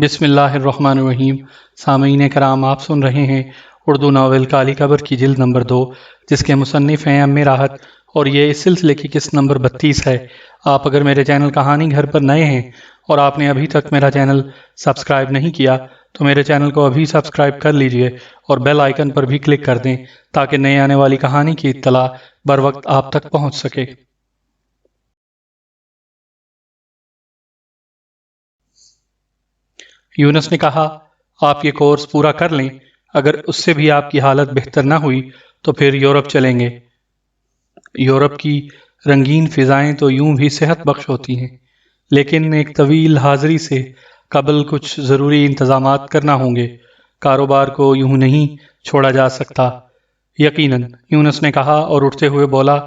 بسم اللہ الرحمن الرحیم۔ سامعین کرام، آپ سن رہے ہیں اردو ناول کالی قبر کی جلد نمبر 2، جس کے مصنف ہیں ام راحت، اور یہ اس سلسلے کی قسط نمبر 32 ہے۔ آپ اگر میرے چینل کہانی گھر پر نئے ہیں اور آپ نے ابھی تک میرا چینل سبسکرائب نہیں کیا تو میرے چینل کو ابھی سبسکرائب کر لیجئے اور بیل آئیکن پر بھی کلک کر دیں تاکہ نئے آنے والی کہانی کی اطلاع بر وقت آپ تک پہنچ سکے۔ یونس نے کہا، آپ یہ کورس پورا کر لیں، اگر اس سے بھی آپ کی حالت بہتر نہ ہوئی تو پھر یورپ چلیں گے۔ یورپ کی رنگین فضائیں تو یوں بھی صحت بخش ہوتی ہیں، لیکن ایک طویل حاضری سے قبل کچھ ضروری انتظامات کرنا ہوں گے۔ کاروبار کو یوں نہیں چھوڑا جا سکتا۔ یقیناً، یونس نے کہا اور اٹھتے ہوئے بولا،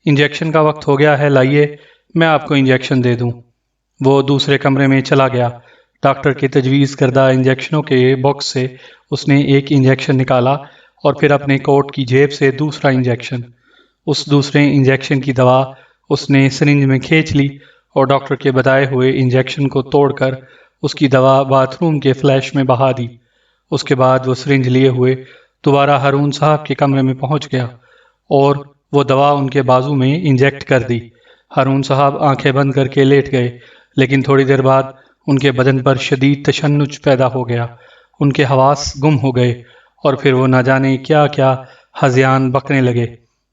انجیکشن کا وقت ہو گیا ہے، لائیے میں آپ کو انجیکشن دے دوں۔ وہ دوسرے کمرے میں چلا گیا۔ ڈاکٹر کے تجویز کردہ انجیکشنوں کے باکس سے اس نے ایک انجیکشن نکالا اور پھر اپنے کوٹ کی جیب سے دوسرا انجیکشن۔ اس دوسرے انجیکشن کی دوا اس نے سرنج میں کھینچ لی اور ڈاکٹر کے بتائے ہوئے انجیکشن کو توڑ کر اس کی دوا باتھ روم کے فلیش میں بہا دی۔ اس کے بعد وہ سرنج لیے ہوئے دوبارہ ہارون صاحب کے کمرے میں پہنچ گیا اور وہ دوا ان کے بازو میں انجیکٹ کر دی۔ ہارون صاحب آنکھیں بند کر کے لیٹ گئے، لیکن تھوڑی دیر بعد ان کے بدن پر شدید تشنج پیدا ہو گیا۔ ان کے حواس گم ہو گئے اور پھر وہ نہ جانے کیا کیا ہذیان بکنے لگے۔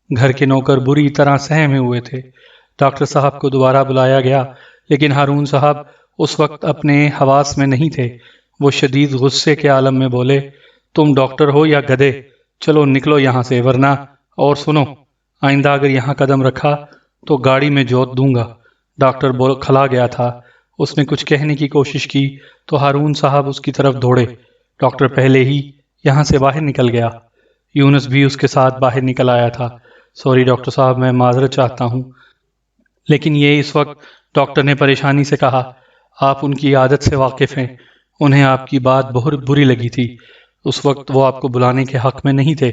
گھر کے نوکر بری طرح سہمے ہوئے تھے۔ ڈاکٹر صاحب کو دوبارہ بلایا گیا، لیکن ہارون صاحب اس وقت اپنے حواس میں نہیں تھے۔ وہ شدید غصے کے عالم میں بولے، تم ڈاکٹر ہو یا گدھے؟ چلو نکلو یہاں سے، ورنہ اور سنو، آئندہ اگر یہاں قدم رکھا تو گاڑی میں جوت دوں گا۔ ڈاکٹر کھلا گیا تھا۔ اس نے کچھ کہنے کی کوشش کی تو ہارون صاحب اس کی طرف دوڑے۔ ڈاکٹر پہلے ہی یہاں سے باہر نکل گیا۔ یونس بھی اس کے ساتھ باہر نکل آیا تھا۔ سوری ڈاکٹر صاحب، میں معذرت چاہتا ہوں، لیکن یہ اس وقت، ڈاکٹر نے پریشانی سے کہا، آپ ان کی عادت سے واقف ہیں۔ انہیں آپ کی بات بہت بری لگی تھی۔ اس وقت وہ آپ کو بلانے کے حق میں نہیں تھے۔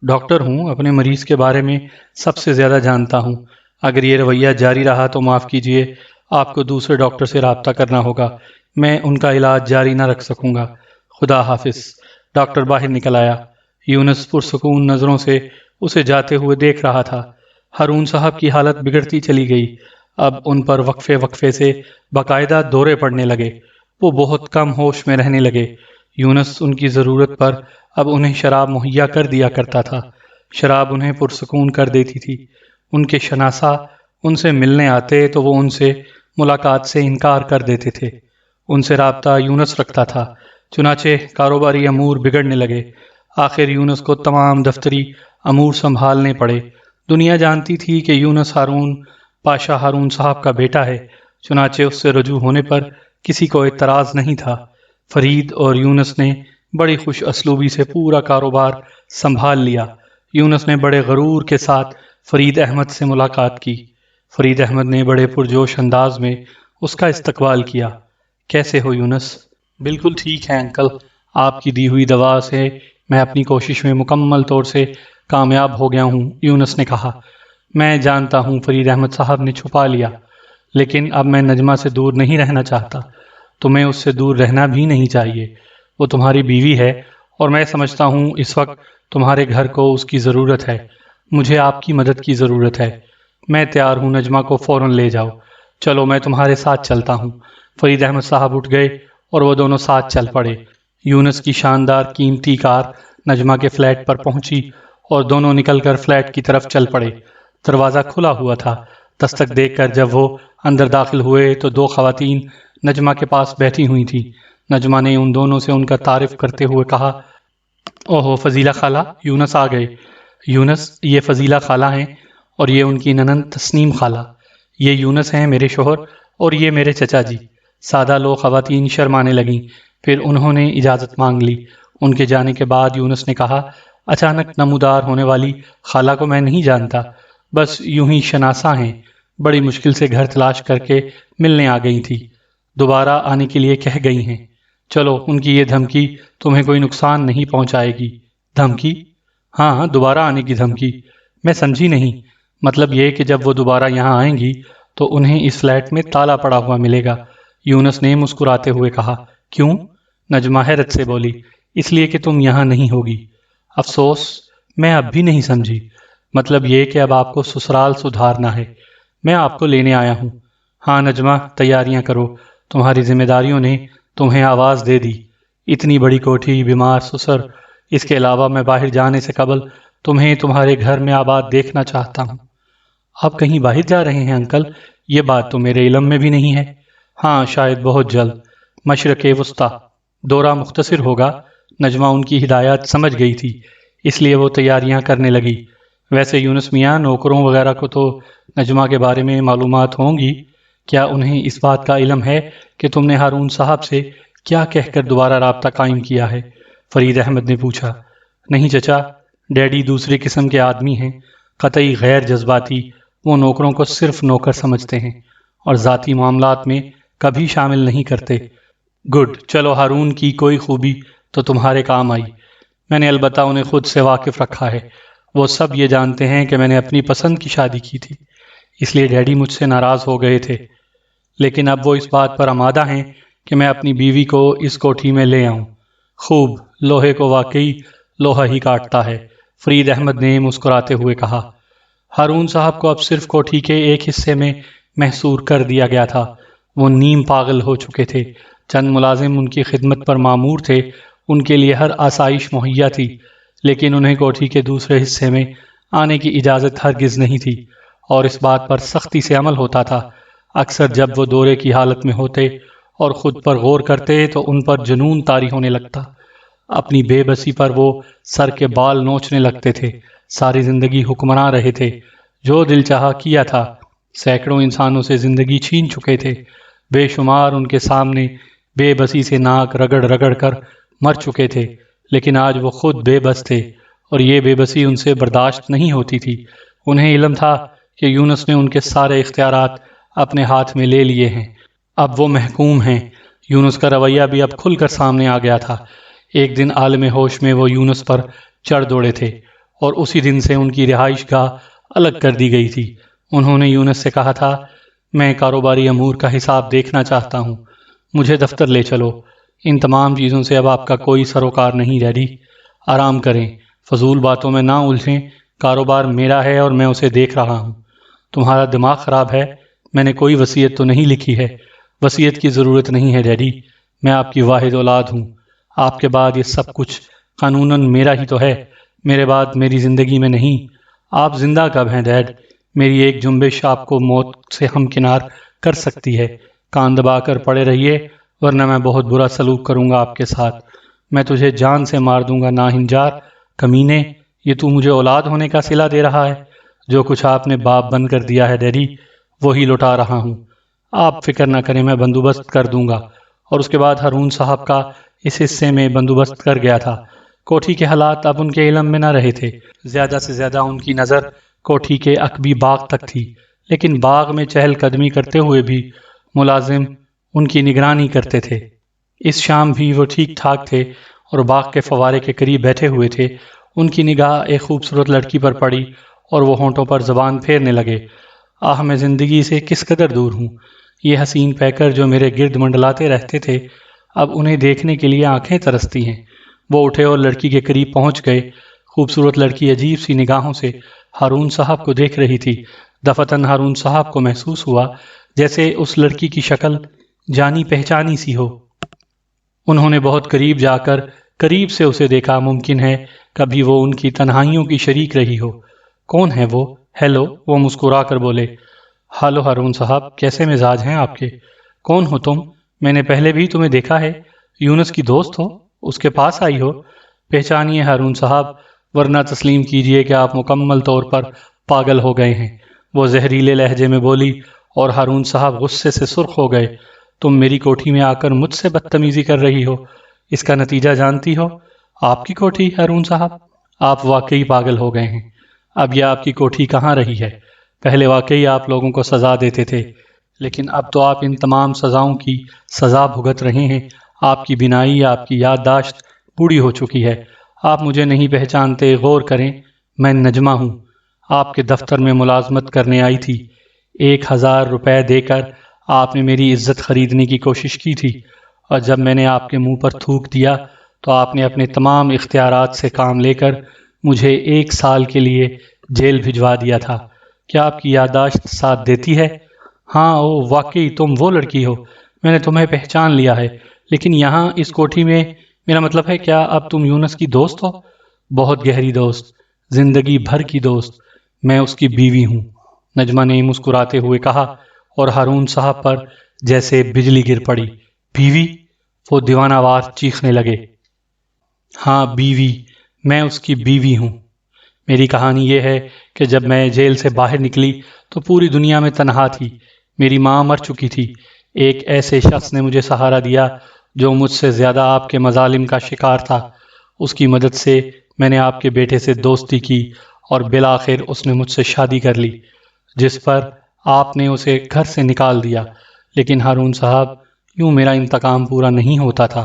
ڈاکٹر ہوں، اپنے مریض کے بارے میں سب سے زیادہ جانتا ہوں۔ اگر یہ رویہ جاری رہا تو معاف کیجیے، آپ کو دوسرے ڈاکٹر سے رابطہ کرنا ہوگا۔ میں ان کا علاج جاری نہ رکھ سکوں گا۔ خدا حافظ۔ ڈاکٹر باہر نکل آیا۔ یونس پرسکون نظروں سے اسے جاتے ہوئے دیکھ رہا تھا۔ ہارون صاحب کی حالت بگڑتی چلی گئی۔ اب ان پر وقفے وقفے سے باقاعدہ دورے پڑنے لگے۔ وہ بہت کم ہوش میں رہنے لگے۔ یونس ان کی ضرورت پر اب انہیں شراب مہیا کر دیا کرتا تھا۔ شراب انہیں پرسکون کر دیتی تھی۔ ان کے شناسا ان سے ملنے آتے تو وہ ان سے ملاقات سے انکار کر دیتے تھے۔ ان سے رابطہ یونس رکھتا تھا، چنانچہ کاروباری امور بگڑنے لگے۔ آخر یونس کو تمام دفتری امور سنبھالنے پڑے۔ دنیا جانتی تھی کہ یونس ہارون پاشا ہارون صاحب کا بیٹا ہے، چنانچہ اس سے رجوع ہونے پر کسی کو اعتراض نہیں تھا۔ فرید اور یونس نے بڑی خوش اسلوبی سے پورا کاروبار سنبھال لیا۔ یونس نے بڑے غرور کے ساتھ فرید احمد سے ملاقات کی۔ فرید احمد نے بڑے پرجوش انداز میں اس کا استقبال کیا۔ کیسے ہو یونس؟ بالکل ٹھیک ہے انکل، آپ کی دی ہوئی دوا سے میں اپنی کوشش میں مکمل طور سے کامیاب ہو گیا ہوں، یونس نے کہا۔ میں جانتا ہوں، فرید احمد صاحب نے چھپا لیا، لیکن اب میں نجمہ سے دور نہیں رہنا چاہتا۔ تمہیں اس سے دور رہنا بھی نہیں چاہیے۔ وہ تمہاری بیوی ہے اور میں سمجھتا ہوں اس وقت تمہارے گھر کو اس کی ضرورت ہے۔ مجھے آپ کی مدد کی ضرورت ہے۔ میں تیار ہوں، نجمہ کو فوراً لے جاؤ۔ چلو میں تمہارے ساتھ چلتا ہوں۔ فرید احمد صاحب اٹھ گئے اور وہ دونوں ساتھ چل پڑے۔ یونس کی شاندار قیمتی کار نجمہ کے فلیٹ پر پہنچی اور دونوں نکل کر فلیٹ کی طرف چل پڑے۔ دروازہ کھلا ہوا تھا۔ دستک دیکھ کر جب وہ اندر داخل ہوئے تو دو خواتین نجمہ کے پاس بیٹھی ہوئی تھیں۔ نجمہ نے ان دونوں سے ان کا تعارف کرتے ہوئے کہا، اوہو فضیلہ خالہ، یونس آ گئے۔ یونس، یہ فضیلہ خالہ ہیں اور یہ ان کی ننند تسنیم خالہ۔ یہ یونس ہیں میرے شوہر اور یہ میرے چچا جی۔ سادہ لو خواتین شرمانے لگیں، پھر انہوں نے اجازت مانگ لی۔ ان کے جانے کے بعد یونس نے کہا، اچانک نمودار ہونے والی خالہ کو میں نہیں جانتا، بس یوں ہی شناسا ہیں۔ بڑی مشکل سے گھر تلاش کر کے ملنے آ گئی تھی، دوبارہ آنے کے لیے کہہ گئی ہیں۔ چلو، ان کی یہ دھمکی تمہیں کوئی نقصان نہیں پہنچائے گی۔ دھمکی؟ ہاں، دوبارہ آنے کی دھمکی۔ میں سمجھی نہیں۔ مطلب یہ کہ جب وہ دوبارہ یہاں آئیں گی تو انہیں اس فلیٹ میں تالا پڑا ہوا ملے گا، یونس نے مسکراتے ہوئے کہا۔ کیوں؟ نجمہ حیرت سے بولی۔ اس لیے کہ تم یہاں نہیں ہوگی۔ افسوس، میں اب بھی نہیں سمجھی۔ مطلب یہ کہ اب آپ کو سسرال سدھارنا ہے۔ میں آپ کو لینے آیا ہوں۔ ہاں نجمہ، تیاریاں کرو، تمہاری ذمہ داریوں نے تمہیں آواز دے دی۔ اتنی بڑی کوٹھی، بیمار سسر، اس کے علاوہ میں باہر جانے سے قبل تمہیں تمہارے گھر میں آباد دیکھنا چاہتا ہوں۔ آپ کہیں باہر جا رہے ہیں انکل؟ یہ بات تو میرے علم میں بھی نہیں ہے۔ ہاں، شاید بہت جلد، مشرق وسطیٰ۔ دورہ مختصر ہوگا۔ نجمہ ان کی ہدایات سمجھ گئی تھی، اس لیے وہ تیاریاں کرنے لگی۔ ویسے یونس میاں، نوکروں وغیرہ کو تو نجمہ کے بارے میں معلومات ہوں گی۔ کیا انہیں اس بات کا علم ہے کہ تم نے ہارون صاحب سے کیا کہہ کر دوبارہ رابطہ قائم کیا ہے؟ فرید احمد نے پوچھا۔ نہیں چچا، ڈیڈی دوسری قسم کے آدمی ہیں، قطعی غیر جذباتی۔ وہ نوکروں کو صرف نوکر سمجھتے ہیں اور ذاتی معاملات میں کبھی شامل نہیں کرتے۔ گڈ، چلو ہارون کی کوئی خوبی تو تمہارے کام آئی۔ میں نے البتہ انہیں خود سے واقف رکھا ہے۔ وہ سب یہ جانتے ہیں کہ میں نے اپنی پسند کی شادی کی تھی، اس لیے ڈیڈی مجھ سے ناراض ہو گئے تھے، لیکن اب وہ اس بات پر آمادہ ہیں کہ میں اپنی بیوی کو اس کوٹھی میں لے آؤں۔ خوب، لوہے کو واقعی لوہا ہی کاٹتا ہے، فرید احمد نے مسکراتے ہوئے کہا۔ ہارون صاحب کو اب صرف کوٹھی کے ایک حصے میں محصور کر دیا گیا تھا۔ وہ نیم پاگل ہو چکے تھے۔ چند ملازم ان کی خدمت پر مامور تھے، ان کے لیے ہر آسائش مہیا تھی، لیکن انہیں کوٹھی کے دوسرے حصے میں آنے کی اجازت ہرگز نہیں تھی، اور اس بات پر سختی سے عمل ہوتا تھا۔ اکثر جب وہ دورے کی حالت میں ہوتے اور خود پر غور کرتے تو ان پر جنون طاری ہونے لگتا۔ اپنی بے بسی پر وہ سر کے بال نوچنے لگتے تھے۔ ساری زندگی حکمراں رہے تھے، جو دل چاہا کیا تھا، سینکڑوں انسانوں سے زندگی چھین چکے تھے، بے شمار ان کے سامنے بے بسی سے ناک رگڑ رگڑ کر مر چکے تھے، لیکن آج وہ خود بے بس تھے اور یہ بے بسی ان سے برداشت نہیں ہوتی تھی۔ انہیں علم تھا کہ یونس نے ان کے سارے اختیارات اپنے ہاتھ میں لے لیے ہیں، اب وہ محکوم ہیں۔ یونس کا رویہ بھی اب کھل کر سامنے آ گیا تھا۔ ایک دن عالم ہوش میں وہ یونس پر چڑھ دوڑے تھے اور اسی دن سے ان کی رہائش گاہ الگ کر دی گئی تھی۔ انہوں نے یونس سے کہا تھا، میں کاروباری امور کا حساب دیکھنا چاہتا ہوں، مجھے دفتر لے چلو۔ ان تمام چیزوں سے اب آپ کا کوئی سروکار نہیں ڈیڈی، آرام کریں، فضول باتوں میں نہ الجھیں، کاروبار میرا ہے اور میں اسے دیکھ رہا ہوں۔ تمہارا دماغ خراب ہے، میں نے کوئی وصیت تو نہیں لکھی ہے۔ وصیت کی ضرورت نہیں ہے ڈیڈی، میں آپ کی واحد اولاد ہوں، آپ کے بعد یہ سب کچھ قانوناً میرا ہی تو ہے، میرے بعد میری زندگی میں نہیں۔ آپ زندہ کب ہیں ڈیڈ؟ میری ایک جنبش آپ کو موت سے ہمکنار کر سکتی ہے۔ کان دبا کر پڑے رہیے، ورنہ میں بہت برا سلوک کروں گا آپ کے ساتھ۔ میں تجھے جان سے مار دوں گا ناہنجار، کمینے۔ یہ تو مجھے اولاد ہونے کا صلہ دے رہا ہے؟ جو کچھ آپ نے باپ بن کر دیا ہے ڈیڈی، وہی لوٹا رہا ہوں۔ آپ فکر نہ کریں، میں بندوبست کر دوں گا۔ اور اس کے بعد ہارون صاحب کا اس حصے میں بندوبست کر گیا تھا۔ کوٹھی کے حالات اب ان کے علم میں نہ رہے تھے۔ زیادہ سے زیادہ ان کی نظر کوٹھی کے عقبی باغ تک تھی، لیکن باغ میں چہل قدمی کرتے ہوئے بھی ملازم ان کی نگرانی کرتے تھے۔ اس شام بھی وہ ٹھیک ٹھاک تھے اور باغ کے فوارے کے قریب بیٹھے ہوئے تھے۔ ان کی نگاہ ایک خوبصورت لڑکی پر پڑی اور وہ ہونٹوں پر زبان پھیرنے لگے۔ آہ، میں زندگی سے کس قدر دور ہوں۔ یہ حسین پیکر جو میرے گرد منڈلاتے رہتے تھے، اب انہیں دیکھنے کے لیے آنکھیں ترستی ہیں۔ وہ اٹھے اور لڑکی کے قریب پہنچ گئے۔ خوبصورت لڑکی عجیب سی نگاہوں سے ہارون صاحب کو دیکھ رہی تھی۔ دفعتاً ہارون صاحب کو محسوس ہوا جیسے اس لڑکی کی شکل جانی پہچانی سی ہو۔ انہوں نے بہت قریب جا کر قریب سے اسے دیکھا۔ ممکن ہے کبھی وہ ان کی تنہائیوں کی شریک رہی ہو۔ کون ہے وہ؟ ہیلو، وہ مسکرا کر بولے۔ ہالو ہارون صاحب، کیسے مزاج ہیں آپ کے؟ کون ہو تم؟ میں نے پہلے بھی تمہیں دیکھا ہے۔ یونس کی دوست ہو؟ اس کے پاس آئی ہو؟ پہچانیے ہارون صاحب، ورنہ تسلیم کیجئے کہ آپ مکمل طور پر پاگل ہو گئے ہیں، وہ زہریلے لہجے میں بولی، اور ہارون صاحب غصے سے سرخ ہو گئے۔ تم میری کوٹھی میں آ کر مجھ سے بدتمیزی کر رہی ہو، اس کا نتیجہ جانتی ہو؟ آپ کی کوٹھی ہارون صاحب؟ آپ واقعی پاگل ہو گئے ہیں۔ اب یہ آپ کی کوٹھی کہاں رہی ہے؟ پہلے واقعی آپ لوگوں کو سزا دیتے تھے، لیکن اب تو آپ ان تمام سزاؤں کی سزا بھگت رہے ہیں۔ آپ کی بینائی، آپ کی یادداشت بوڑھی ہو چکی ہے۔ آپ مجھے نہیں پہچانتے، غور کریں، میں نجمہ ہوں، آپ کے دفتر میں ملازمت کرنے آئی تھی۔ 1000 روپے دے کر آپ نے میری عزت خریدنے کی کوشش کی تھی، اور جب میں نے آپ کے منہ پر تھوک دیا تو آپ نے اپنے تمام اختیارات سے کام لے کر مجھے 1 سال کے لیے جیل بھجوا دیا تھا۔ کیا آپ کی یادداشت ساتھ دیتی ہے؟ ہاں، واقعی تم وہ لڑکی ہو، میں نے تمہیں پہچان لیا ہے، لیکن یہاں اس کوٹھی میں، میرا مطلب ہے کیا اب تم یونس کی دوست ہو؟ بہت گہری دوست، زندگی بھر کی دوست، میں اس کی بیوی ہوں، نجمہ نے مسکراتے ہوئے کہا، اور ہارون صاحب پر جیسے بجلی گر پڑی۔ بیوی؟ وہ دیوانہ وار چیخنے لگے۔ ہاں بیوی، میں اس کی بیوی ہوں۔ میری کہانی یہ ہے کہ جب میں جیل سے باہر نکلی تو پوری دنیا میں تنہا تھی، میری ماں مر چکی تھی، ایک ایسے شخص نے مجھے سہارا دیا جو مجھ سے زیادہ آپ کے مظالم کا شکار تھا، اس کی مدد سے میں نے آپ کے بیٹے سے دوستی کی اور بالآخر اس نے مجھ سے شادی کر لی، جس پر آپ نے اسے گھر سے نکال دیا۔ لیکن ہارون صاحب، یوں میرا انتقام پورا نہیں ہوتا تھا،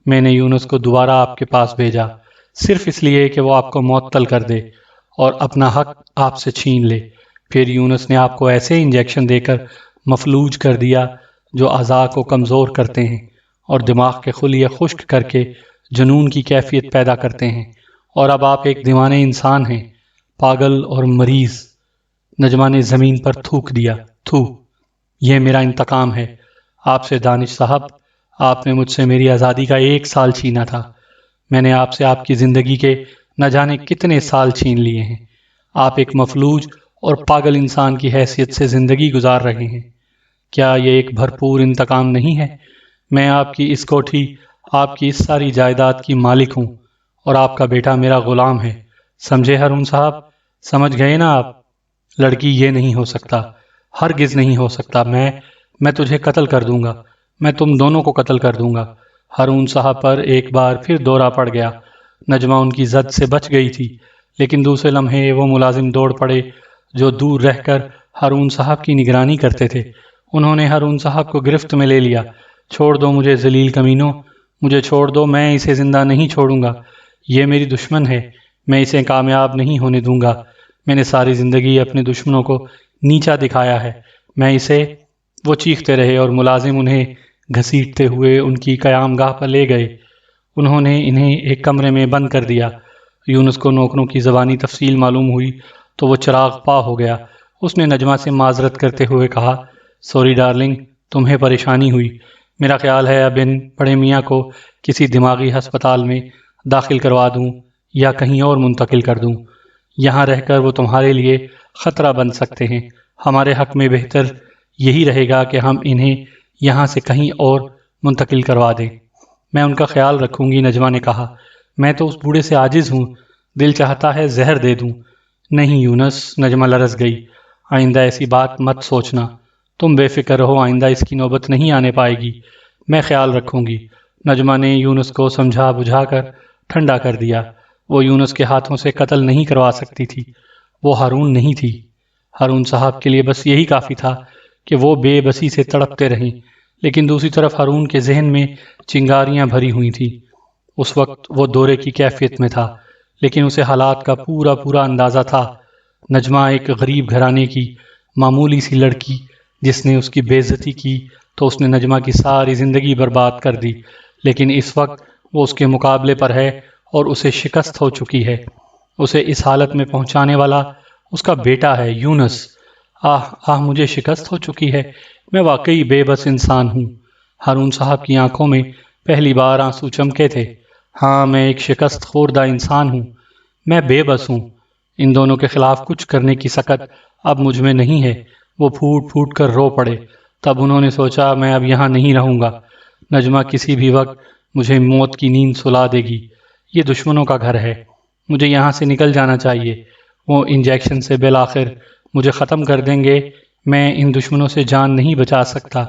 میں نے یونس کو دوبارہ آپ کے پاس بھیجا، صرف اس لیے کہ وہ آپ کو معطل کر دے اور اپنا حق آپ سے چھین لے۔ پھر یونس نے آپ کو ایسے انجیکشن دے کر مفلوج کر دیا جو اعضاء کو کمزور کرتے ہیں اور دماغ کے خلیے خشک کر کے جنون کی کیفیت پیدا کرتے ہیں، اور اب آپ ایک دیوانے انسان ہیں، پاگل اور مریض۔ نجمہ نے زمین پر تھوک دیا۔ تھو، یہ میرا انتقام ہے آپ سے دانش صاحب، آپ نے مجھ سے میری آزادی کا 1 سال چھینا تھا، میں نے آپ سے آپ کی زندگی کے نہ جانے کتنے سال چھین لیے ہیں، آپ ایک مفلوج اور پاگل انسان کی حیثیت سے زندگی گزار رہے ہیں، کیا یہ ایک بھرپور انتقام نہیں ہے؟ میں آپ کی اس کوٹھی، آپ کی اس ساری جائیداد کی مالک ہوں، اور آپ کا بیٹا میرا غلام ہے، سمجھے ہارون صاحب؟ سمجھ گئے نا آپ؟ لڑکی، یہ نہیں ہو سکتا، ہرگز نہیں ہو سکتا، میں تجھے قتل کر دوں گا، میں تم دونوں کو قتل کر دوں گا۔ ہارون صاحب پر ایک بار پھر دورہ پڑ گیا، نجمہ ان کی زد سے بچ گئی تھی، لیکن دوسرے لمحے وہ ملازم دوڑ پڑے جو دور رہ کر ہارون صاحب کی نگرانی کرتے تھے، انہوں نے ہارون صاحب کو گرفت میں لے لیا۔ چھوڑ دو مجھے ذلیل کمینوں، مجھے چھوڑ دو، میں اسے زندہ نہیں چھوڑوں گا، یہ میری دشمن ہے، میں اسے کامیاب نہیں ہونے دوں گا، میں نے ساری زندگی اپنے دشمنوں کو نیچا دکھایا ہے، میں اسے… وہ چیختے رہے اور ملازم انہیں گھسیٹتے ہوئے ان کی قیام گاہ پر لے گئے، انہوں نے انہیں ایک کمرے میں بند کر دیا۔ یونس کو نوکروں کی زبانی تفصیل معلوم ہوئی تو وہ چراغ پا ہو گیا، اس نے نجمہ سے معذرت کرتے ہوئے کہا، سوری ڈارلنگ، تمہیں پریشانی ہوئی، میرا خیال ہے اب ان بڑے میاں کو کسی دماغی ہسپتال میں داخل کروا دوں یا کہیں اور منتقل کر دوں، یہاں رہ کر وہ تمہارے لیے خطرہ بن سکتے ہیں، ہمارے حق میں بہتر یہی رہے گا کہ ہم انہیں یہاں سے کہیں اور منتقل کروا دیں۔ میں ان کا خیال رکھوں گی، نجمہ نے کہا، میں تو اس بوڑھے سے عاجز ہوں، دل چاہتا ہے زہر دے دوں۔ نہیں یونس، نجمہ لرز گئی، آئندہ ایسی بات مت سوچنا، تم بے فکر رہو، آئندہ اس کی نوبت نہیں آنے پائے گی، میں خیال رکھوں گی۔ نجمہ نے یونس کو سمجھا بجھا کر ٹھنڈا کر دیا، وہ یونس کے ہاتھوں سے قتل نہیں کروا سکتی تھی، وہ ہارون نہیں تھی، ہارون صاحب کے لیے بس یہی کافی تھا کہ وہ بے بسی سے تڑپتے رہیں، لیکن دوسری طرف ہارون کے ذہن میں چنگاریاں بھری ہوئی تھیں، اس وقت وہ دورے کی کیفیت میں تھا، لیکن اسے حالات کا پورا اندازہ تھا۔ نجمہ ایک غریب گھرانے کی معمولی سی لڑکی، جس نے اس کی بے عزتی کی تو اس نے نجمہ کی ساری زندگی برباد کر دی، لیکن اس وقت وہ اس کے مقابلے پر ہے اور اسے شکست ہو چکی ہے، اسے اس حالت میں پہنچانے والا اس کا بیٹا ہے یونس۔ مجھے شکست ہو چکی ہے، میں واقعی بے بس انسان ہوں۔ ہارون صاحب کی آنکھوں میں پہلی بار آنسو چمکے تھے۔ ہاں، میں ایک شکست خوردہ انسان ہوں، میں بے بس ہوں، ان دونوں کے خلاف کچھ کرنے کی سکت اب مجھ میں نہیں ہے۔ وہ پھوٹ پھوٹ کر رو پڑے، تب انہوں نے سوچا میں اب یہاں نہیں رہوں گا، نجمہ کسی بھی وقت مجھے موت کی نیند سلا دے گی، یہ دشمنوں کا گھر ہے، مجھے یہاں سے نکل جانا چاہیے، وہ انجیکشن سے بالآخر مجھے ختم کر دیں گے، میں ان دشمنوں سے جان نہیں بچا سکتا،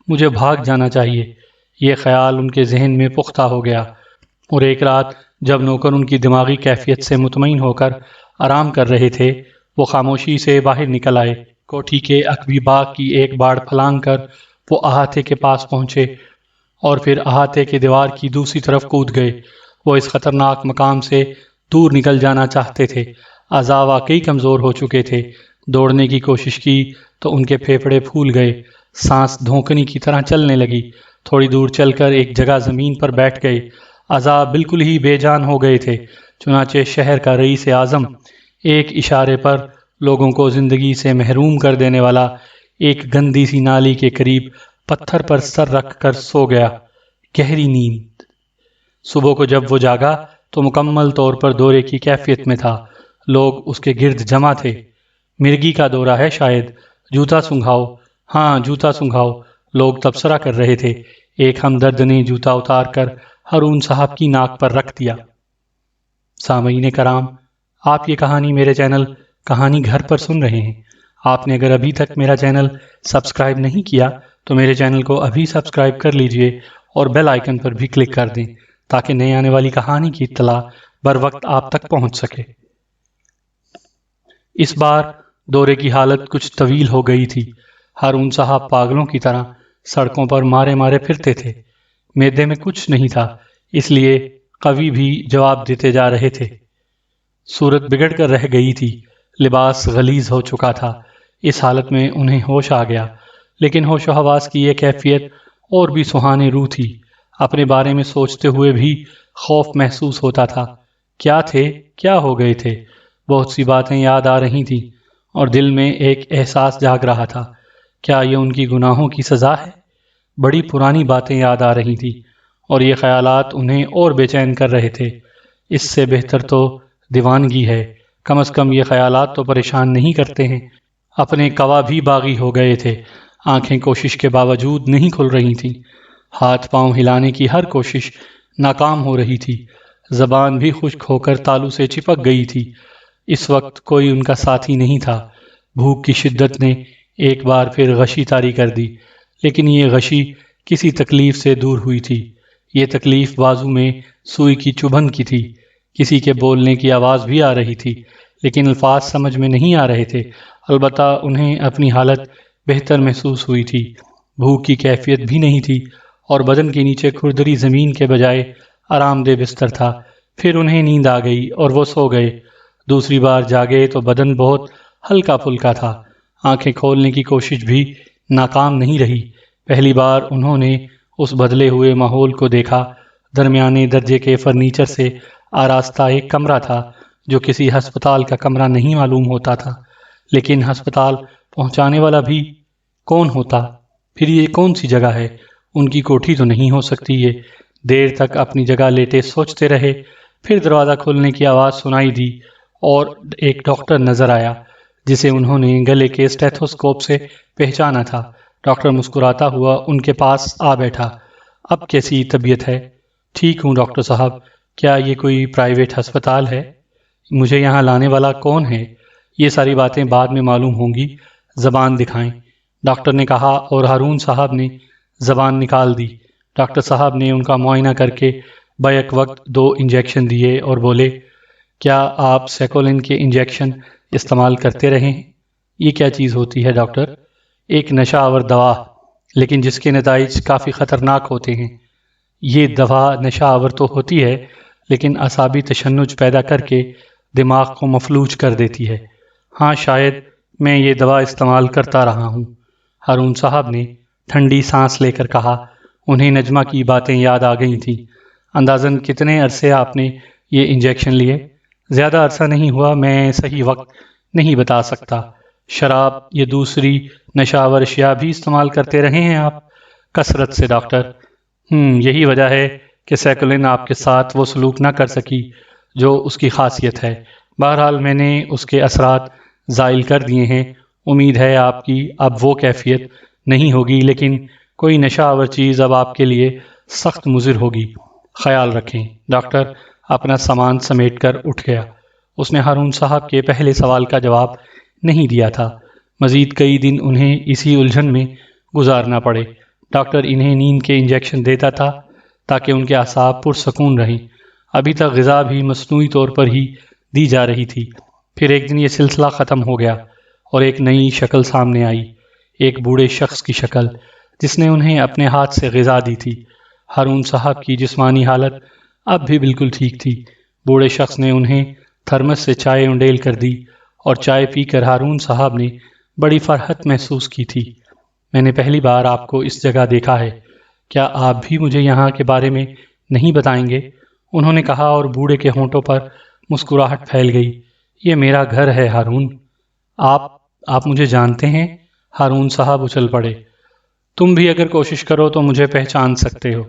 مجھے بھاگ جانا چاہیے۔ یہ خیال ان کے ذہن میں پختہ ہو گیا، اور ایک رات جب نوکر ان کی دماغی کیفیت سے مطمئن ہو کر آرام کر رہے تھے، وہ خاموشی سے باہر نکل آئے، کوٹھی کے عقبی باغ کی ایک باڑ پھلانگ کر وہ احاطے کے پاس پہنچے اور پھر احاطے کے دیوار کی دوسری طرف کود گئے۔ وہ اس خطرناک مقام سے دور نکل جانا چاہتے تھے، اعضاء واقعی کمزور ہو چکے تھے، دوڑنے کی کوشش کی تو ان کے پھیپھڑے پھول گئے، سانس دھونکنی کی طرح چلنے لگی، تھوڑی دور چل کر ایک جگہ زمین پر بیٹھ گئے۔ اعضاء بالکل ہی بے جان ہو گئے تھے۔ چنانچہ شہر کا رئیس اعظم ایک اشارے پر لوگوں کو زندگی سے محروم کر دینے والا ایک گندی سی نالی کے قریب پتھر پر سر رکھ کر سو گیا۔ گہری نیند۔ صبح کو جب وہ جاگا تو مکمل طور پر دورے کی کیفیت میں تھا۔ لوگ اس کے گرد جمع تھے۔ مرگی کا دورہ ہے شاید، جوتا سنگھاؤ، ہاں جوتا سنگھاؤ، لوگ تبصرہ کر رہے تھے۔ ایک ہمدرد نے جوتا اتار کر ہارون صاحب کی ناک پر رکھ دیا۔ سامعین کرام، آپ یہ کہانی میرے چینل کہانی گھر پر سن رہے ہیں۔ آپ نے اگر ابھی تک میرا چینل سبسکرائب نہیں کیا تو میرے چینل کو ابھی سبسکرائب کر لیجئے اور بیل آئیکن پر بھی کلک کر دیں تاکہ نئے آنے والی کہانی کی اطلاع بر وقت آپ تک پہنچ سکے۔ اس بار دورے کی حالت کچھ طویل ہو گئی تھی۔ ہارون صاحب پاگلوں کی طرح سڑکوں پر مارے مارے پھرتے تھے۔ معدے میں کچھ نہیں تھا، اس لیے قوی بھی جواب دیتے جا رہے تھے۔ صورت بگڑ کر رہ گئی تھی، لباس غلیظ ہو چکا تھا۔ اس حالت میں انہیں ہوش آ گیا، لیکن ہوش و حواس کی یہ کیفیت اور بھی سہانے روح تھی۔ اپنے بارے میں سوچتے ہوئے بھی خوف محسوس ہوتا تھا۔ کیا تھے، کیا ہو گئے تھے؟ بہت سی باتیں یاد آ رہی تھیں اور دل میں ایک احساس جاگ رہا تھا۔ کیا یہ ان کی گناہوں کی سزا ہے؟ بڑی پرانی باتیں یاد آ رہی تھیں اور یہ خیالات انہیں اور بے چین کر رہے تھے۔ اس سے بہتر تو دیوانگی ہے، کم از کم یہ خیالات تو پریشان نہیں کرتے ہیں۔ اپنے قوا بھی باغی ہو گئے تھے۔ آنکھیں کوشش کے باوجود نہیں کھل رہی تھیں۔ ہاتھ پاؤں ہلانے کی ہر کوشش ناکام ہو رہی تھی۔ زبان بھی خشک ہو کر تالو سے چپک گئی تھی۔ اس وقت کوئی ان کا ساتھی نہیں تھا۔ بھوک کی شدت نے ایک بار پھر غشی طاری کر دی، لیکن یہ غشی کسی تکلیف سے دور ہوئی تھی۔ یہ تکلیف بازو میں سوئی کی چبھن کی تھی۔ کسی کے بولنے کی آواز بھی آ رہی تھی، لیکن الفاظ سمجھ میں نہیں آ رہے تھے۔ البتہ انہیں اپنی حالت بہتر محسوس ہوئی تھی۔ بھوک کی کیفیت بھی نہیں تھی اور بدن کے نیچے کھردری زمین کے بجائے آرام دہ بستر تھا۔ پھر انہیں نیند آ گئی اور وہ سو گئے۔ دوسری بار جاگے تو بدن بہت ہلکا پھلکا تھا۔ آنکھیں کھولنے کی کوشش بھی ناکام نہیں رہی۔ پہلی بار انہوں نے اس بدلے ہوئے ماحول کو دیکھا۔ درمیانے درجے کے فرنیچر سے آراستہ ایک کمرہ تھا جو کسی ہسپتال کا کمرہ نہیں معلوم ہوتا تھا، لیکن ہسپتال پہنچانے والا بھی کون ہوتا؟ پھر یہ کون سی جگہ ہے؟ ان کی کوٹھی تو نہیں ہو سکتی یہ۔ دیر تک اپنی جگہ لیٹے سوچتے رہے۔ پھر دروازہ کھولنے کی آواز سنائی دی اور ایک ڈاکٹر نظر آیا جسے انہوں نے گلے کے اسٹیتھوسکوپ سے پہچانا تھا۔ ڈاکٹر مسکراتا ہوا ان کے پاس آ بیٹھا۔ اب کیسی طبیعت ہے؟ ٹھیک ہوں ڈاکٹر صاحب۔ کیا یہ کوئی پرائیویٹ ہسپتال ہے؟ مجھے یہاں لانے والا کون ہے؟ یہ ساری باتیں بعد میں معلوم ہوں گی، زبان دکھائیں، ڈاکٹر نے کہا اور ہارون صاحب نے زبان نکال دی۔ ڈاکٹر صاحب نے ان کا معائنہ کر کے بیک وقت 2 انجیکشن دیے اور بولے، کیا آپ سیکولن کے انجیکشن استعمال کرتے رہے ہیں؟ یہ کیا چیز ہوتی ہے ڈاکٹر؟ ایک نشہ آور دوا، لیکن جس کے نتائج کافی خطرناک ہوتے ہیں۔ یہ دوا نشہ آور تو ہوتی ہے، لیکن اعصابی تشنج پیدا کر کے دماغ کو مفلوج کر دیتی ہے۔ ہاں شاید میں یہ دوا استعمال کرتا رہا ہوں، ہارون صاحب نے ٹھنڈی سانس لے کر کہا۔ انہیں نجمہ کی باتیں یاد آ گئی تھیں۔ اندازاً کتنے عرصے آپ نے یہ انجیکشن لیے؟ زیادہ عرصہ نہیں ہوا، میں صحیح وقت نہیں بتا سکتا۔ شراب، یہ دوسری نشہ آور اشیاء بھی استعمال کرتے رہے ہیں آپ؟ کثرت سے ڈاکٹر۔ یہی وجہ ہے کہ سیکولن آپ کے ساتھ وہ سلوک نہ کر سکی جو اس کی خاصیت ہے۔ بہرحال میں نے اس کے اثرات زائل کر دیے ہیں۔ امید ہے آپ کی اب وہ کیفیت نہیں ہوگی، لیکن کوئی نشہ آور چیز اب آپ کے لیے سخت مضر ہوگی۔ خیال رکھیں۔ ڈاکٹر اپنا سامان سمیٹ کر اٹھ گیا۔ اس نے ہارون صاحب کے پہلے سوال کا جواب نہیں دیا تھا۔ مزید کئی دن انہیں اسی الجھن میں گزارنا پڑے۔ ڈاکٹر انہیں نیند کے انجیکشن دیتا تھا تاکہ ان کے اعصاب پرسکون رہیں۔ ابھی تک غذا بھی مصنوعی طور پر ہی دی جا رہی تھی۔ پھر ایک دن یہ سلسلہ ختم ہو گیا اور ایک نئی شکل سامنے آئی، ایک بوڑھے شخص کی شکل جس نے انہیں اپنے ہاتھ سے غذا دی تھی۔ ہارون صاحب کی جسمانی حالت اب بھی بالکل ٹھیک تھی۔ بوڑھے شخص نے انہیں تھرمس سے چائے انڈیل کر دی اور چائے پی کر ہارون صاحب نے بڑی فرحت محسوس کی تھی۔ میں نے پہلی بار آپ کو اس جگہ دیکھا ہے، کیا آپ بھی مجھے یہاں کے بارے میں نہیں بتائیں گے؟ انہوں نے کہا اور بوڑھے کے ہونٹوں پر مسکراہٹ پھیل گئی۔ یہ میرا گھر ہے ہارون۔ آپ آپ مجھے جانتے ہیں؟ ہارون صاحب اچھل پڑے۔ تم بھی اگر کوشش کرو تو مجھے پہچان سکتے ہو۔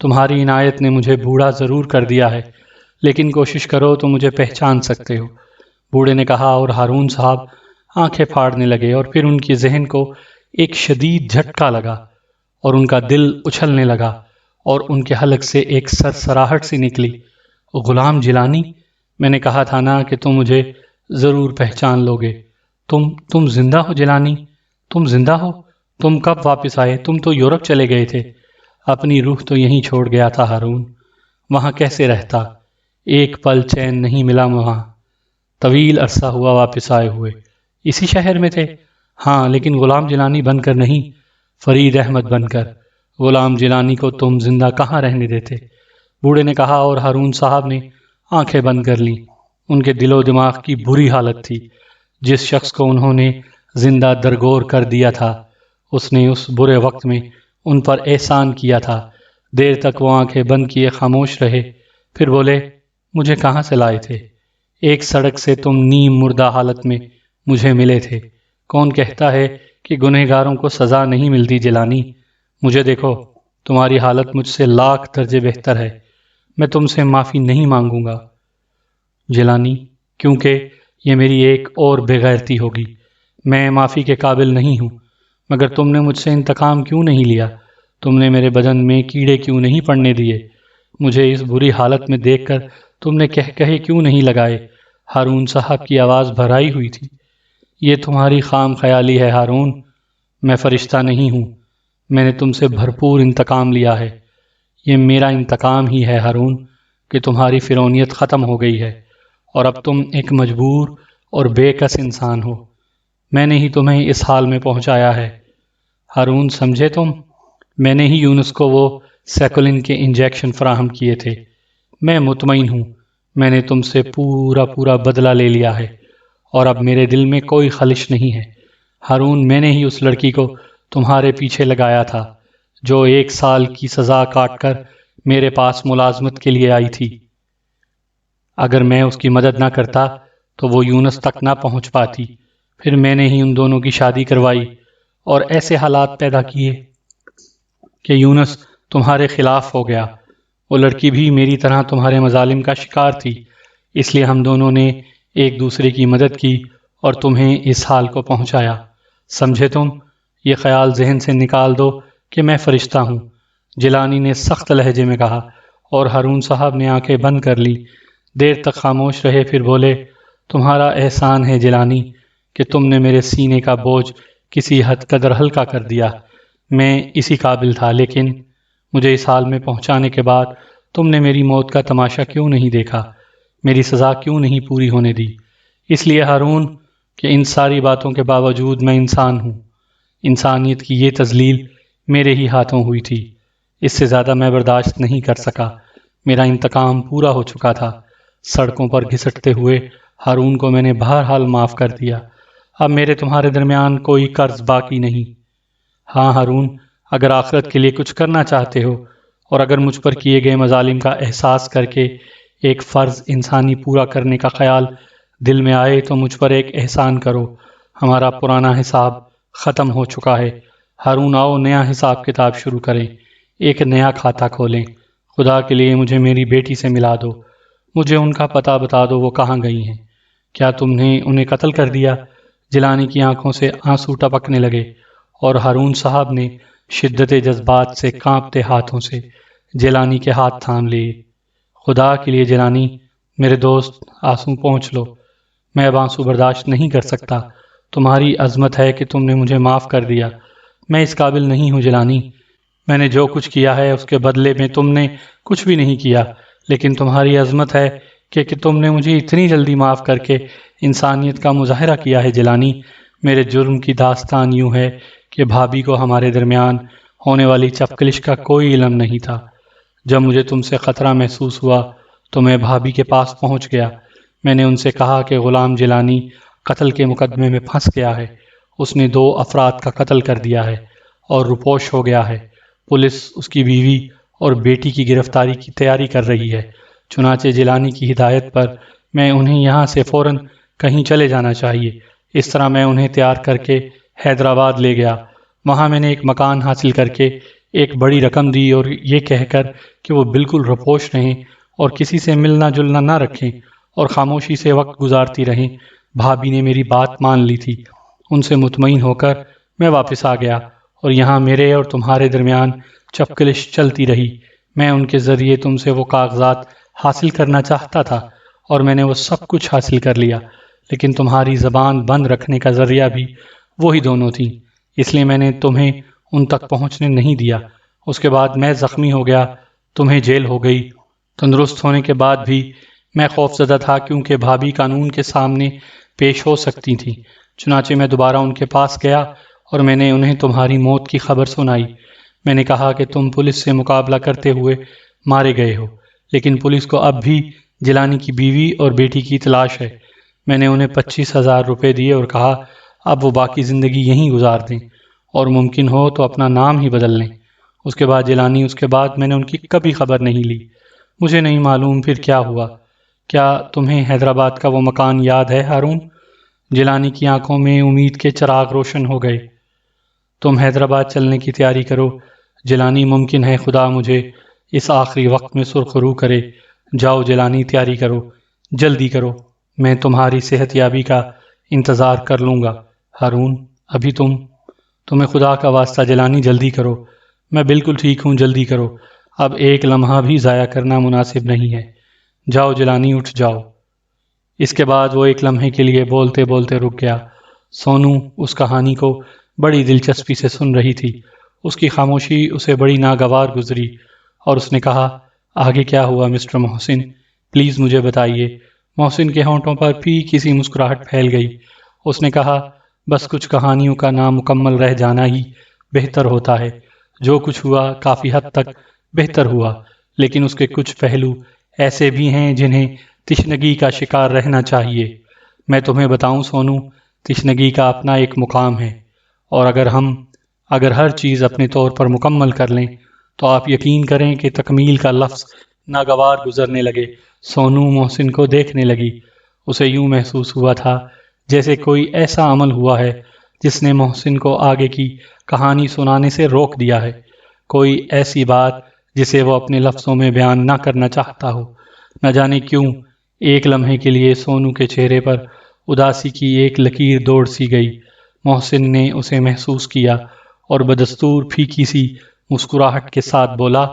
تمہاری عنایت نے مجھے بوڑھا ضرور کر دیا ہے، لیکن کوشش کرو تو مجھے پہچان سکتے ہو، بوڑھے نے کہا، اور ہارون صاحب آنکھیں پھاڑنے لگے اور پھر ان کے ذہن کو ایک شدید جھٹکا لگا اور ان کا دل اچھلنے لگا اور ان کے حلق سے ایک سرسراہٹ سی نکلی۔ غلام جیلانی، میں نے کہا تھا نا کہ تم مجھے ضرور پہچان لوگے۔ تم زندہ ہو جیلانی؟ تم زندہ ہو؟ تم کب واپس آئے؟ تم تو یورپ چلے گئے تھے۔ اپنی روح تو یہیں چھوڑ گیا تھا ہارون، وہاں کیسے رہتا؟ ایک پل چین نہیں ملا وہاں۔ طویل عرصہ ہوا واپس آئے ہوئے۔ اسی شہر میں تھے؟ ہاں، لیکن غلام جیلانی بن کر نہیں، فرید احمد بن کر۔ غلام جیلانی کو تم زندہ کہاں رہنے دیتے؟ بوڑھے نے کہا، اور ہارون صاحب نے آنکھیں بند کر لیں۔ ان کے دل و دماغ کی بری حالت تھی۔ جس شخص کو انہوں نے زندہ درگور کر دیا تھا، اس نے اس برے وقت میں ان پر احسان کیا تھا۔ دیر تک وہ آنکھیں بند کیے خاموش رہے، پھر بولے، مجھے کہاں سے لائے تھے؟ ایک سڑک سے تم نیم مردہ حالت میں مجھے ملے تھے۔ کون کہتا ہے کہ گنہگاروں کو سزا نہیں ملتی جیلانی؟ مجھے دیکھو، تمہاری حالت مجھ سے لاکھ درجے بہتر ہے۔ میں تم سے معافی نہیں مانگوں گا جیلانی، کیونکہ یہ میری ایک اور بے غیرتی ہوگی۔ میں معافی کے قابل نہیں ہوں، مگر تم نے مجھ سے انتقام کیوں نہیں لیا؟ تم نے میرے بدن میں کیڑے کیوں نہیں پڑنے دیے؟ مجھے اس بری حالت میں دیکھ کر تم نے کہے کیوں نہیں لگائے؟ ہارون صاحب کی آواز بھرائی ہوئی تھی۔ یہ تمہاری خام خیالی ہے ہارون، میں فرشتہ نہیں ہوں۔ میں نے تم سے بھرپور انتقام لیا ہے۔ یہ میرا انتقام ہی ہے ہارون کہ تمہاری فرعونیت ختم ہو گئی ہے اور اب تم ایک مجبور اور بے کس انسان ہو۔ میں نے ہی تمہیں اس حال میں پہنچایا ہے ہارون، سمجھے تم؟ میں نے ہی یونس کو وہ سیکولن کے انجیکشن فراہم کیے تھے۔ میں مطمئن ہوں میں نے تم سے پورا بدلہ لے لیا ہے اور اب میرے دل میں کوئی خلش نہیں ہے۔ ہارون، میں نے ہی اس لڑکی کو تمہارے پیچھے لگایا تھا جو 1 سال کی سزا کاٹ کر میرے پاس ملازمت کے لیے آئی تھی۔ اگر میں اس کی مدد نہ کرتا تو وہ یونس تک نہ پہنچ پاتی۔ پھر میں نے ہی ان دونوں کی شادی کروائی اور ایسے حالات پیدا کیے کہ یونس تمہارے خلاف ہو گیا۔ وہ لڑکی بھی میری طرح تمہارے مظالم کا شکار تھی، اس لیے ہم دونوں نے ایک دوسرے کی مدد کی اور تمہیں اس حال کو پہنچایا۔ سمجھے تم؟ یہ خیال ذہن سے نکال دو کہ میں فرشتہ ہوں، جیلانی نے سخت لہجے میں کہا، اور ہارون صاحب نے آنکھیں بند کر لی۔ دیر تک خاموش رہے، پھر بولے، تمہارا احسان ہے جیلانی کہ تم نے میرے سینے کا بوجھ کسی حد قدر ہلکا کر دیا۔ میں اسی قابل تھا، لیکن مجھے اس حال میں پہنچانے کے بعد تم نے میری موت کا تماشا کیوں نہیں دیکھا؟ میری سزا کیوں نہیں پوری ہونے دی؟ اس لیے ہارون کہ ان ساری باتوں کے باوجود میں انسان ہوں۔ انسانیت کی یہ تذلیل میرے ہی ہاتھوں ہوئی تھی۔ اس سے زیادہ میں برداشت نہیں کر سکا۔ میرا انتقام پورا ہو چکا تھا۔ سڑکوں پر گھسٹتے ہوئے ہارون کو میں نے بہرحال معاف کر دیا۔ اب میرے تمہارے درمیان کوئی قرض باقی نہیں۔ ہاں ہارون، اگر آخرت کے لیے کچھ کرنا چاہتے ہو اور اگر مجھ پر کیے گئے مظالم کا احساس کر کے ایک فرض انسانی پورا کرنے کا خیال دل میں آئے تو مجھ پر ایک احسان کرو۔ ہمارا پرانا حساب ختم ہو چکا ہے ہارون، آؤ نیا حساب کتاب شروع کریں، ایک نیا کھاتہ کھولیں۔ خدا کے لیے مجھے میری بیٹی سے ملا دو، مجھے ان کا پتہ بتا دو، وہ کہاں گئی ہیں؟ کیا تم نے انہیں قتل کر دیا؟ جیلانی کی آنکھوں سے آنسو ٹپکنے لگے اور ہارون صاحب نے شدت جذبات سے کانپتے ہاتھوں سے جیلانی کے ہاتھ تھام لیے۔ خدا کے لیے جیلانی، میرے دوست، آنسو پوچھ لو، میں اب آنسو برداشت نہیں کر سکتا۔ تمہاری عظمت ہے کہ تم نے مجھے معاف کر دیا، میں اس قابل نہیں ہوں جیلانی۔ میں نے جو کچھ کیا ہے اس کے بدلے میں تم نے کچھ بھی نہیں کیا، لیکن تمہاری عظمت ہے کہ تم نے مجھے اتنی جلدی معاف کر کے انسانیت کا مظاہرہ کیا ہے جیلانی۔ میرے جرم کی داستان یوں ہے کہ بھابھی کو ہمارے درمیان ہونے والی چپکلش کا کوئی علم نہیں تھا۔ جب مجھے تم سے خطرہ محسوس ہوا تو میں بھابھی کے پاس پہنچ گیا۔ میں نے ان سے کہا کہ غلام جیلانی قتل کے مقدمے میں پھنس گیا ہے، اس نے 2 افراد کا قتل کر دیا ہے اور روپوش ہو گیا ہے۔ پولیس اس کی بیوی اور بیٹی کی گرفتاری کی تیاری کر رہی ہے۔ چنانچہ جیلانی کی ہدایت پر میں انہیں یہاں سے فوراً کہیں چلے جانا چاہیے۔ اس طرح میں انہیں تیار کر کے حیدرآباد لے گیا۔ وہاں میں نے ایک مکان حاصل کر کے ایک بڑی رقم دی اور یہ کہہ کر کہ وہ بالکل روپوش رہیں اور کسی سے ملنا جلنا نہ رکھیں اور خاموشی سے وقت گزارتی رہیں۔ بھابھی نے میری بات مان لی تھی۔ ان سے مطمئن ہو کر میں واپس آ گیا اور یہاں میرے اور تمہارے درمیان چپکلش چلتی رہی۔ میں ان کے ذریعے تم سے وہ کاغذات حاصل کرنا چاہتا تھا اور میں نے وہ سب کچھ حاصل کر لیا، لیکن تمہاری زبان بند رکھنے کا ذریعہ بھی وہی دونوں تھیں، اس لیے میں نے تمہیں ان تک پہنچنے نہیں دیا۔ اس کے بعد میں زخمی ہو گیا، تمہیں جیل ہو گئی۔ تندرست ہونے کے بعد بھی میں خوف زدہ تھا، کیونکہ بھابھی قانون کے سامنے پیش ہو سکتی تھیں۔ چنانچہ میں دوبارہ ان کے پاس گیا اور میں نے انہیں تمہاری موت کی خبر سنائی۔ میں نے کہا کہ تم پولیس سے مقابلہ کرتے ہوئے مارے گئے ہو، لیکن پولیس کو اب بھی جیلانی کی بیوی اور بیٹی کی تلاش ہے۔ میں نے انہیں 25,000 روپے دیے اور کہا اب وہ باقی زندگی یہیں گزار دیں اور ممکن ہو تو اپنا نام ہی بدل لیں۔ اس کے بعد جیلانی، اس کے بعد میں نے ان کی کبھی خبر نہیں لی۔ مجھے نہیں معلوم پھر کیا ہوا۔ کیا تمہیں حیدرآباد کا وہ مکان یاد ہے ہارون؟ جیلانی کی آنکھوں میں امید کے چراغ روشن ہو گئے۔ تم حیدرآباد چلنے کی تیاری کرو جیلانی، ممکن ہے خدا مجھے اس آخری وقت میں سرخرو کرے۔ جاؤ جیلانی، تیاری کرو، جلدی کرو، میں تمہاری صحت یابی کا انتظار کر لوں گا۔ ہارون، ابھی تمہیں خدا کا واسطہ جیلانی، جلدی کرو، میں بالکل ٹھیک ہوں، جلدی کرو، اب ایک لمحہ بھی ضائع کرنا مناسب نہیں ہے۔ جاؤ جیلانی، اٹھ جاؤ۔ اس کے بعد وہ ایک لمحے کے لیے بولتے بولتے رک گیا۔ سونو اس کہانی کو بڑی دلچسپی سے سن رہی تھی۔ اس کی خاموشی اسے بڑی ناگوار گزری اور اس نے کہا آگے کیا ہوا مسٹر محسن؟ پلیز مجھے بتائیے۔ محسن کے ہونٹوں پر بھی کسی مسکراہٹ پھیل گئی۔ اس نے کہا بس کچھ کہانیوں کا نامکمل رہ جانا ہی بہتر ہوتا ہے۔ جو کچھ ہوا کافی حد تک بہتر ہوا، لیکن اس کے کچھ پہلو ایسے بھی ہیں جنہیں تشنگی کا شکار رہنا چاہیے۔ میں تمہیں بتاؤں سونو، تشنگی کا اپنا ایک مقام ہے، اور اگر ہر چیز اپنے طور پر مکمل کر لیں تو آپ یقین کریں کہ تکمیل کا لفظ ناگوار گزرنے لگے۔ سونو محسن کو دیکھنے لگی۔ اسے یوں محسوس ہوا تھا جیسے کوئی ایسا عمل ہوا ہے جس نے محسن کو آگے کی کہانی سنانے سے روک دیا ہے، کوئی ایسی بات جسے وہ اپنے لفظوں میں بیان نہ کرنا چاہتا ہو۔ نہ جانے کیوں ایک لمحے کے لیے سونو کے چہرے پر اداسی کی ایک لکیر دوڑ سی گئی۔ محسن نے اسے محسوس کیا اور بدستور پھیکی سی مسکراہٹ کے ساتھ بولا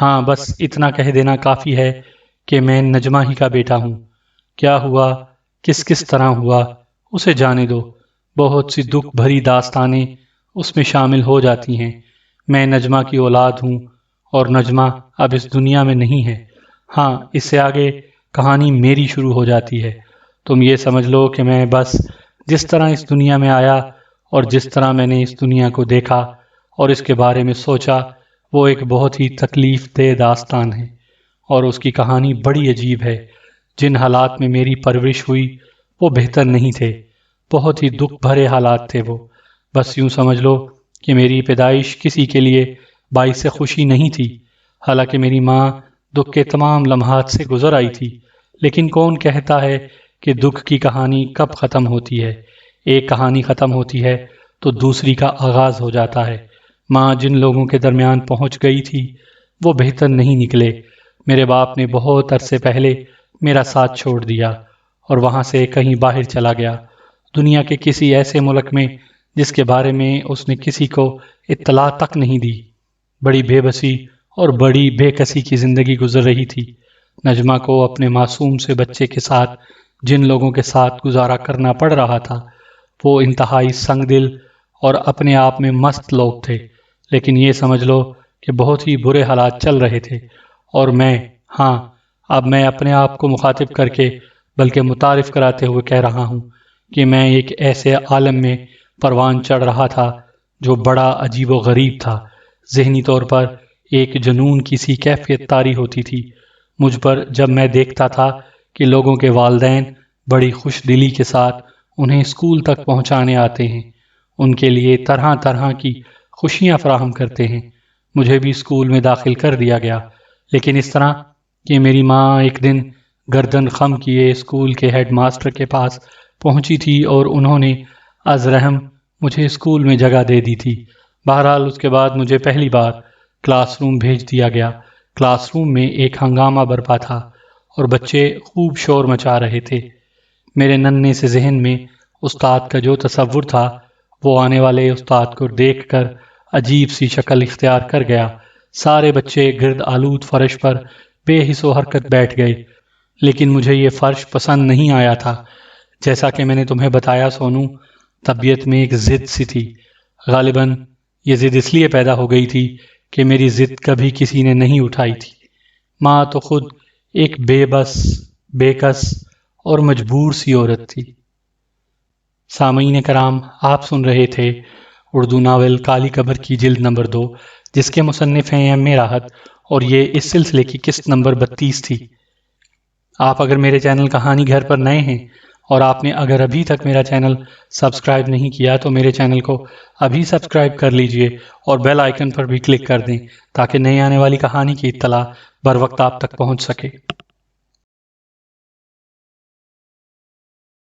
ہاں، بس اتنا کہہ دینا کافی ہے کہ میں نجمہ ہی کا بیٹا ہوں۔ کیا ہوا، کس طرح ہوا، اسے جانے دو۔ بہت سی دکھ بھری داستانیں اس میں شامل ہو جاتی ہیں۔ میں نجمہ کی اولاد ہوں اور نجمہ اب اس دنیا میں نہیں ہے۔ ہاں، اس سے آگے کہانی میری شروع ہو جاتی ہے۔ تم یہ سمجھ لو کہ میں بس جس طرح اس دنیا میں آیا اور جس طرح میں نے اس دنیا کو دیکھا اور اس کے بارے میں سوچا، وہ ایک بہت ہی تکلیف دہ داستان ہے، اور اس کی کہانی بڑی عجیب ہے۔ جن حالات میں میری پرورش ہوئی وہ بہتر نہیں تھے، بہت ہی دکھ بھرے حالات تھے وہ۔ بس یوں سمجھ لو کہ میری پیدائش کسی کے لیے باعث خوشی نہیں تھی، حالانکہ میری ماں دکھ کے تمام لمحات سے گزر آئی تھی۔ لیکن کون کہتا ہے کہ دکھ کی کہانی کب ختم ہوتی ہے؟ ایک کہانی ختم ہوتی ہے تو دوسری کا آغاز ہو جاتا ہے۔ ماں جن لوگوں کے درمیان پہنچ گئی تھی وہ بہتر نہیں نکلے۔ میرے باپ نے بہت عرصے پہلے میرا ساتھ چھوڑ دیا اور وہاں سے کہیں باہر چلا گیا، دنیا کے کسی ایسے ملک میں جس کے بارے میں اس نے کسی کو اطلاع تک نہیں دی۔ بڑی بے بسی اور بڑی بے کسی کی زندگی گزر رہی تھی۔ نجمہ کو اپنے معصوم سے بچے کے ساتھ جن لوگوں کے ساتھ گزارا کرنا پڑ رہا تھا وہ انتہائی سنگ دل اور اپنے آپ میں مست لوگ تھے، لیکن یہ سمجھ لو کہ بہت ہی برے حالات چل رہے تھے۔ اور اب میں اپنے آپ کو مخاطب کر کے بلکہ متعارف کراتے ہوئے کہہ رہا ہوں کہ میں ایک ایسے عالم میں پروان چڑھ رہا تھا جو بڑا عجیب و غریب تھا۔ ذہنی طور پر ایک جنون کی سی کیفیت طاری ہوتی تھی مجھ پر جب میں دیکھتا تھا کہ لوگوں کے والدین بڑی خوش دلی کے ساتھ انہیں اسکول تک پہنچانے آتے ہیں، ان کے لیے طرح طرح کی خوشیاں فراہم کرتے ہیں، مجھے بھی اسکول میں داخل کر دیا گیا، لیکن اس طرح کہ میری ماں ایک دن گردن خم کیے اسکول کے ہیڈ ماسٹر کے پاس پہنچی تھی اور انہوں نے از رحم مجھے اسکول میں جگہ دے دی تھی۔ بہرحال اس کے بعد مجھے پہلی بار کلاس روم بھیج دیا گیا۔ کلاس روم میں ایک ہنگامہ برپا تھا اور بچے خوب شور مچا رہے تھے۔ میرے ننھے سے ذہن میں استاد کا جو تصور تھا وہ آنے والے استاد کو دیکھ کر عجیب سی شکل اختیار کر گیا۔ سارے بچے گرد آلود فرش پر بے حس و حرکت بیٹھ گئے، لیکن مجھے یہ فرش پسند نہیں آیا تھا۔ جیسا کہ میں نے تمہیں بتایا سونو، طبیعت میں ایک ضد سی تھی۔ غالباً یہ ضد اس لیے پیدا ہو گئی تھی کہ میری ضد کبھی کسی نے نہیں اٹھائی تھی۔ ماں تو خود ایک بے بس، بے کس اور مجبور سی عورت تھی۔ سامعین کرام، آپ سن رہے تھے اردو ناول کالی قبر کی جلد نمبر 2، جس کے مصنف ہیں ایم اے راحت، اور یہ اس سلسلے کی قسط نمبر 32 تھی۔ آپ اگر میرے چینل کہانی گھر پر نئے ہیں اور آپ نے اگر ابھی تک میرا چینل سبسکرائب نہیں کیا تو میرے چینل کو ابھی سبسکرائب کر لیجئے اور بیل آئیکن پر بھی کلک کر دیں تاکہ نئی آنے والی کہانی کی اطلاع بر وقت آپ تک پہنچ سکے۔